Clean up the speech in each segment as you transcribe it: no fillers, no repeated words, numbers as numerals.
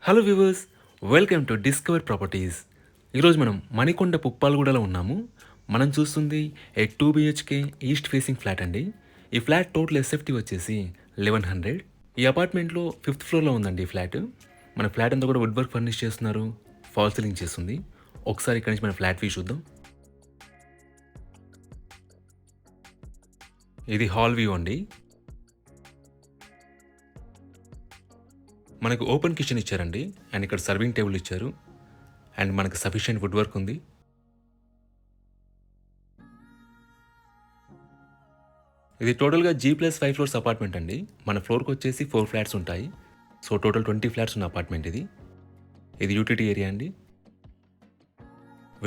Hello viewers, welcome to discover properties. ఈరోజు మనం మణికొండ పుప్పాలగూడలో ఉన్నాము. మనం చూస్తుంది ఏ 2 బిహెచ్కే ఈస్ట్ ఫేసింగ్ ఫ్లాట్ అండి. ఈ ఫ్లాట్ టోటల్ ఎస్ఎఫ్టీ వచ్చేసి 1100. ఈ అపార్ట్మెంట్లో 5th ఫ్లోర్లో ఉందండి ఈ ఫ్లాట్. మన ఫ్లాట్ అంతా కూడా వుడ్ వర్క్ ఫర్నిష్ చేస్తున్నారు, ఫాల్ సీలింగ్ చేస్తుంది. ఒకసారి ఇక్కడి నుంచి మన ఫ్లాట్ వ్యూ చూద్దాం. ఇది హాల్ వ్యూ అండి. మనకు ఓపెన్ కిచెన్ ఇచ్చారండి, అండ్ ఇక్కడ సర్వింగ్ టేబుల్ ఇచ్చారు, అండ్ మనకు సఫిషియెంట్ వుడ్ వర్క్ ఉంది. ఇది టోటల్గా G+5 ఫ్లోర్స్ అపార్ట్మెంట్ అండి. మన ఫ్లోర్కి వచ్చేసి 4 ఫ్లాట్స్ ఉంటాయి. సో టోటల్ 20 ఫ్లాట్స్ ఉన్న అపార్ట్మెంట్ ఇది. ఇది యూటిలిటీ ఏరియా అండి.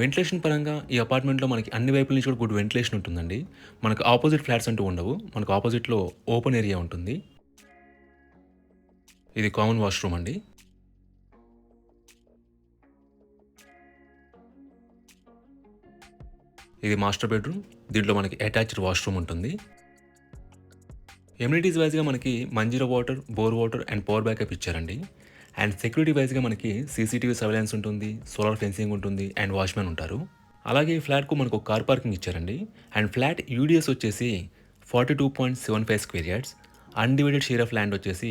వెంటిలేషన్ పరంగా ఈ అపార్ట్మెంట్లో మనకి అన్ని వైపుల నుంచి కూడా గుడ్ వెంటిలేషన్ ఉంటుందండి. మనకు ఆపోజిట్ ఫ్లాట్స్ అంటూ ఉండవు. మనకు ఆపోజిట్లో ఓపెన్ ఏరియా ఉంటుంది. ఇది కామన్ వాష్రూమ్ అండి. ఇది మాస్టర్ బెడ్రూమ్. దీంట్లో మనకి అటాచ్డ్ వాష్రూమ్ ఉంటుంది. ఎమ్యూనిటీస్ వైజ్గా మనకి Manjira water, bore water and power backup ఇచ్చారండి. అండ్ సెక్యూరిటీ వైజ్గా మనకి సీసీటీవీ సర్వేలెన్స్ ఉంటుంది, సోలార్ ఫెన్సింగ్ ఉంటుంది, అండ్ వాచ్మెన్ ఉంటారు. అలాగే ఈ ఫ్లాట్కు మనకు ఒక కార్ పార్కింగ్ ఇచ్చారండి. అండ్ ఫ్లాట్ యూడిఎస్ వచ్చేసి 42.75 square yards. Undivided share of land వచ్చేసి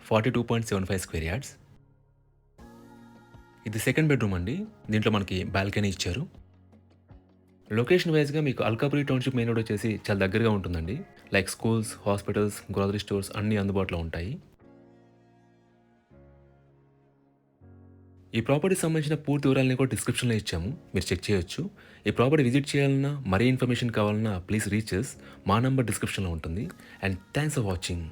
42.75 స్క్వేర్ యార్డ్స్. ఇది సెకండ్ బెడ్రూమ్ అండి. దీంట్లో మనకి బాల్కనీ ఇచ్చారు. లొకేషన్ వైజ్గా మీకు అల్కాపురి టౌన్షిప్ మెయిన్ రోడ్ వచ్చేసి చాలా దగ్గరగా ఉంటుందండి. Like schools, hospitals, grocery stores అన్నీ అందుబాటులో ఉంటాయి. ఈ ప్రాపర్టీకి సంబంధించిన పూర్తి వివరాలని కూడా డిస్క్రిప్షన్లో ఇచ్చాము, మీరు చెక్ చేయొచ్చు. ఈ ప్రాపర్టీ విజిట్ చేయాలన్నా, మరీ ఇన్ఫర్మేషన్ కావాలన్నా ప్లీజ్ రీచ్ అస్. మా నంబర్ డిస్క్రిప్షన్లో ఉంటుంది. And thanks for watching.